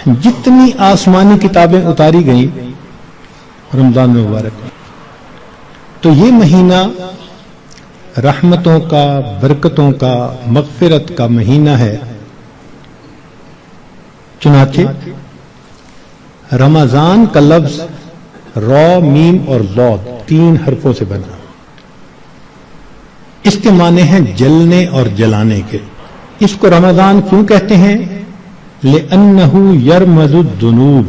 جتنی آسمانی کتابیں اتاری گئیں رمضان مبارک میں، تو یہ مہینہ رحمتوں کا، برکتوں کا، مغفرت کا مہینہ ہے۔ چنانچہ رمضان کا لفظ را، میم اور ضاد 3 حرفوں سے بنا۔ اس کے معنی ہیں جلنے اور جلانے کے۔ اس کو رمضان کیوں کہتے ہیں؟ لِأَنَّهُ يَرْمَزُ الذُّنُوبَ،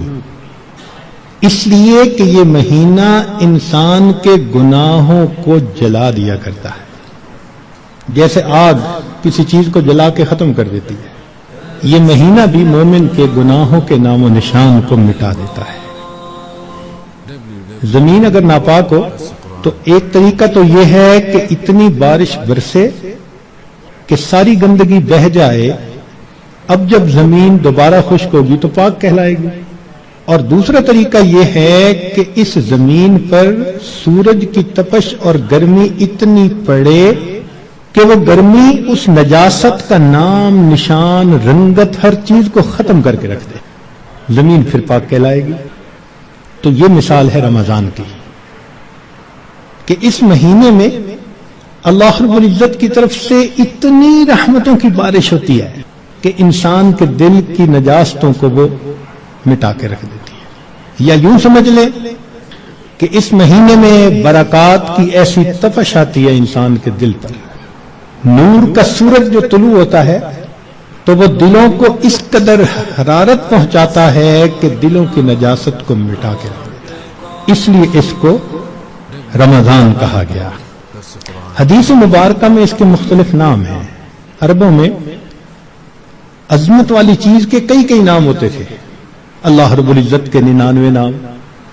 اس لیے کہ یہ مہینہ انسان کے گناہوں کو جلا دیا کرتا ہے، جیسے آگ کسی چیز کو جلا کے ختم کر دیتی ہے، یہ مہینہ بھی مومن کے گناہوں کے نام و نشان کو مٹا دیتا ہے۔ زمین اگر ناپاک ہو تو ایک طریقہ تو یہ ہے کہ اتنی بارش برسے کہ ساری گندگی بہہ جائے، اب جب زمین دوبارہ خشک ہوگی تو پاک کہلائے گی۔ اور دوسرا طریقہ یہ ہے کہ اس زمین پر سورج کی تپش اور گرمی اتنی پڑے کہ وہ گرمی اس نجاست کا نام، نشان، رنگت، ہر چیز کو ختم کر کے رکھ دے، زمین پھر پاک کہلائے گی۔ تو یہ مثال ہے رمضان کی کہ اس مہینے میں اللہ رب العزت کی طرف سے اتنی رحمتوں کی بارش ہوتی ہے کہ انسان کے دل کی نجاستوں کو وہ مٹا کے رکھ دیتی ہے۔ یا یوں سمجھ لیں کہ اس مہینے میں برکات کی ایسی تپش آتی ہے انسان کے دل پر، نور کا سورج جو طلوع ہوتا ہے تو وہ دلوں کو اس قدر حرارت پہنچاتا ہے کہ دلوں کی نجاست کو مٹا کے رکھ دیتا ہے، اس لیے اس کو رمضان کہا گیا۔ حدیث مبارکہ میں اس کے مختلف نام ہیں۔ عربوں میں عظمت والی چیز کے کئی نام ہوتے تھے۔ اللہ رب العزت کے 99 نام،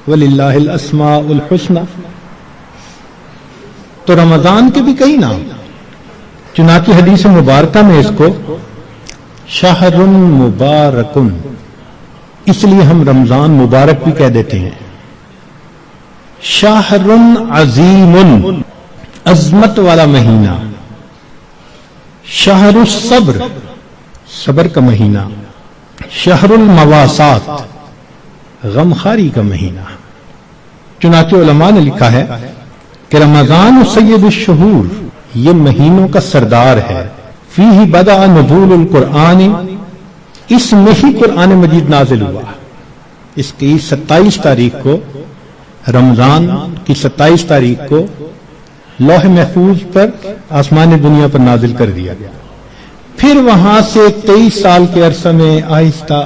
وَلِلَّهِ الْأَسْمَاءُ الْحُسْنَى، تو رمضان کے بھی کئی نام۔ چنانچہ حدیث مبارکہ میں اس کو شہر مبارک، اس لیے ہم رمضان مبارک بھی کہہ دیتے ہیں۔ شہر عظیم، عظمت والا مہینہ۔ شہر الصبر، صبر کا مہینہ۔ شہر المواسات، غمخاری کا مہینہ۔ چنانچہ علماء نے لکھا ہے کہ رمضان سید الشہور، یہ مہینوں کا سردار ہے۔ فیہ بدأ نزول القرآن، اس میں ہی قرآن مجید نازل ہوا۔ اس کی 27 تاریخ کو، رمضان کی 27 تاریخ کو لوح محفوظ پر آسمان دنیا پر نازل کر دیا گیا۔ پھر وہاں سے 23 سال کے عرصہ میں آہستہ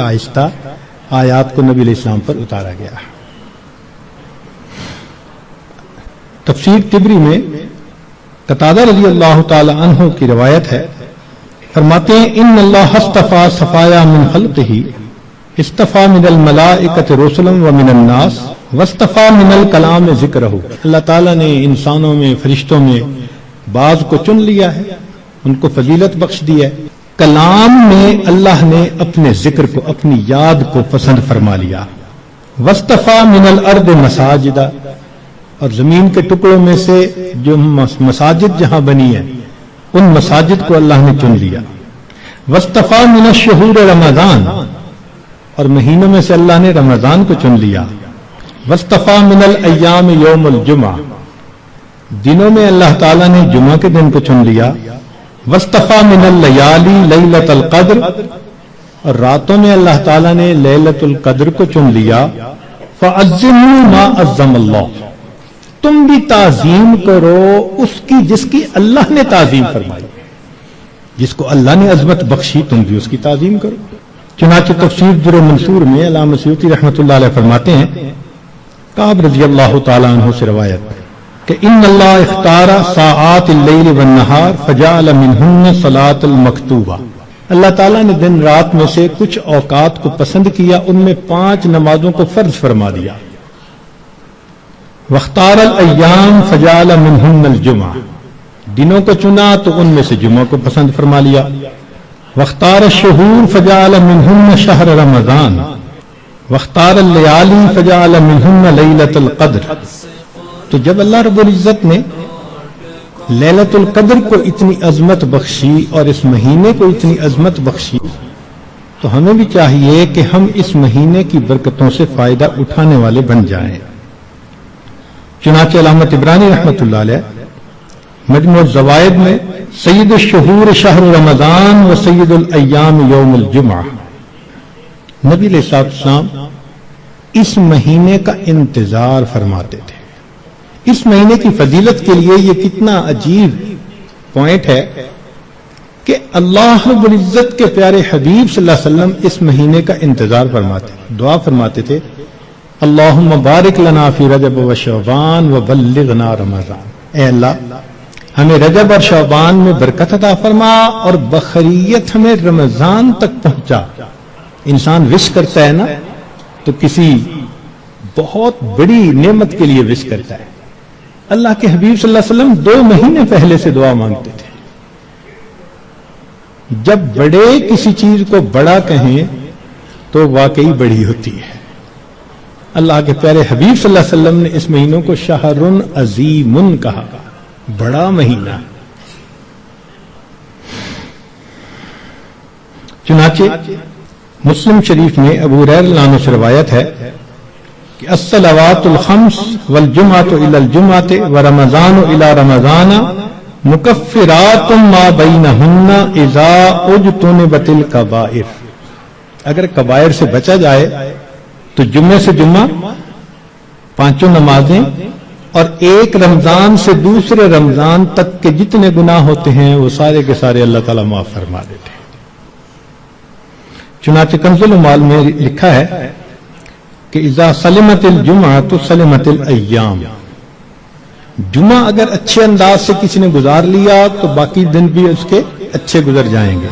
آہستہ آیات کو نبی علیہ السلام پر اتارا گیا۔ تفسیر طبری میں قتادہ رضی اللہ تعالی عنہ کی روایت ہے، فرماتے ہیں ان اللہ اصطفى صفایا من خلقہ، اصطفى من الملائکۃ رسلا ومن الناس واصطفى من الکلام ذکرہ، اللہ تعالیٰ نے انسانوں میں، فرشتوں میں بعض کو چن لیا ہے، ان کو فضیلت بخش دی ہے۔ کلام میں اللہ نے اپنے ذکر کو، اپنی یاد کو پسند فرما لیا۔ واصطفى من الارض مساجدا، اور زمین کے ٹکڑوں میں سے جو مساجد جہاں بنی ہیں ان مساجد کو اللہ نے چن لیا۔ واصطفى من الشہور رمضان، اور مہینوں میں سے اللہ نے رمضان کو چن لیا۔ واصطفى من الایام یوم الجمعہ، دنوں میں اللہ تعالیٰ نے جمعہ کے دن کو چن لیا۔ واصطفى من اللیالی لیلۃ القدر، اور راتوں میں اللہ تعالیٰ نے لیلۃ القدر کو چن لیا۔ فعظموا ما عظم اللہ، تم بھی تعظیم کرو اس کی جس کی اللہ نے تعظیم فرمائی، جس کو اللہ نے عظمت بخشی تم بھی اس کی تعظیم کرو۔ چنانچہ تفسیر در منصور میں علامہ سیوطی رحمۃ اللہ علیہ فرماتے ہیں، کعب رضی اللہ تعالیٰ عنہ سے روایت کہ ان اللہ اختار ساعات اللیل والنہار فجعل منہن صلاۃ المکتوبہ، اللہ تعالیٰ نے دن رات میں سے کچھ اوقات کو پسند کیا، ان میں 5 نمازوں کو فرض فرما دیا۔ واختار الایام فجعل منہن الجمعہ، دنوں کو چنا تو ان میں سے جمعہ کو پسند فرما لیا۔ واختار الشہور فجعل منہن شہر رمضان، واختار اللیالی فجعل منہن لیلۃ القدر۔ تو جب اللہ رب العزت نے لیلۃ القدر کو اتنی عظمت بخشی اور اس مہینے کو اتنی عظمت بخشی تو ہمیں بھی چاہیے کہ ہم اس مہینے کی برکتوں سے فائدہ اٹھانے والے بن جائیں۔ چنانچہ علامہ طبرانی رحمۃ اللہ علیہ مجموع الزوائد میں سید الشہور شہر رمضان و سید الایام یوم الجمعہ، نبی علیہ السلام اس مہینے کا انتظار فرماتے تھے۔ اس مہینے کی فضیلت کے لیے یہ کتنا عجیب پوائنٹ ہے کہ اللہ رب العزت کے پیارے حبیب صلی اللہ علیہ وسلم اس مہینے کا انتظار فرماتے تھے، دعا فرماتے تھے اللہم بارک لنا فی رجب و شعبان و بلغنا رمضان، اے اللہ ہمیں رجب اور شعبان میں برکت عطا فرما اور بخیریت ہمیں رمضان تک پہنچا۔ انسان وش کرتا ہے نا تو کسی بہت بڑی نعمت کے لیے وش کرتا ہے۔ اللہ کے حبیب صلی اللہ علیہ وسلم 2 مہینے پہلے سے دعا مانگتے تھے۔ جب بڑے کسی چیز کو بڑا کہیں تو واقعی بڑی ہوتی ہے۔ اللہ کے پیارے حبیب صلی اللہ علیہ وسلم نے اس مہینوں کو شہر عظیم کہا، بڑا مہینہ۔ چنانچہ مسلم شریف میں ابو ہریرہ رضی اللہ عنہ سے روایت ہے کہ الصلوات الخمس والجمعۃ الی الجمعۃ ورمضان الی رمضان مکفرات ما بینہن اذا اجتنبت الکبائر، اگر کبائر سے بچا جائے تو جمعے سے جمعہ 5 نمازیں اور ایک رمضان سے دوسرے رمضان تک کے جتنے گناہ ہوتے ہیں وہ سارے کے سارے اللہ تعالیٰ معاف فرما دیتے ہیں۔ چنانچہ کنز العمال میں لکھا ہے کہ اذا سلمت الجمعہ تو سلمت الایام، جمعہ اگر اچھے انداز سے کسی نے گزار لیا تو باقی دن بھی اس کے اچھے گزر جائیں گے۔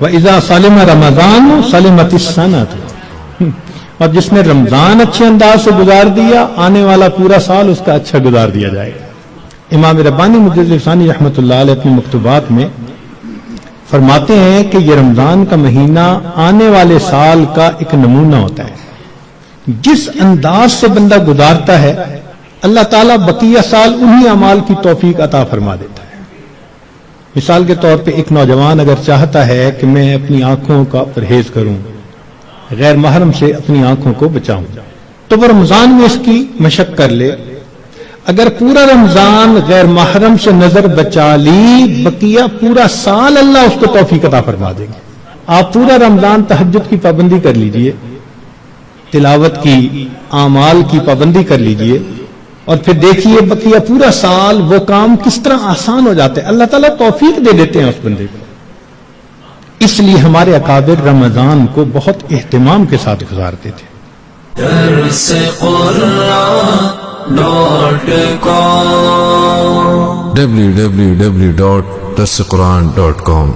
وَإِذَا سَلِمَ رَمَضَانُ سَلِمَتِ السَّنَةُ، اور جس نے رمضان اچھے انداز سے گزار دیا آنے والا پورا سال اس کا اچھا گزار دیا جائے گا۔ امام ربانی مجدد ثانی رحمۃ اللہ علیہ اپنی مکتوبات میں فرماتے ہیں کہ یہ رمضان کا مہینہ آنے والے سال کا ایک نمونہ ہوتا ہے۔ جس انداز سے بندہ گزارتا ہے اللہ تعالیٰ بقیہ سال انہی اعمال کی توفیق عطا فرما دیتا ہے۔ مثال کے طور پہ ایک نوجوان اگر چاہتا ہے کہ میں اپنی آنکھوں کا پرہیز کروں، غیر محرم سے اپنی آنکھوں کو بچاؤں، تو وہ رمضان میں اس کی مشق کر لے۔ اگر پورا رمضان غیر محرم سے نظر بچا لی، بقیہ پورا سال اللہ اس کو توفیق عطا فرما دے گا۔ آپ پورا رمضان تہجد کی پابندی کر لیجئے، تلاوت کی، اعمال کی پابندی کر لیجئے، اور پھر دیکھیے بقیہ پورا سال وہ کام کس طرح آسان ہو جاتے ہیں، اللہ تعالیٰ توفیق دے دیتے ہیں اس بندے کو۔ اس لیے ہمارے اکابر رمضان کو بہت اہتمام کے ساتھ گزارتے تھے۔ www.darsequran.com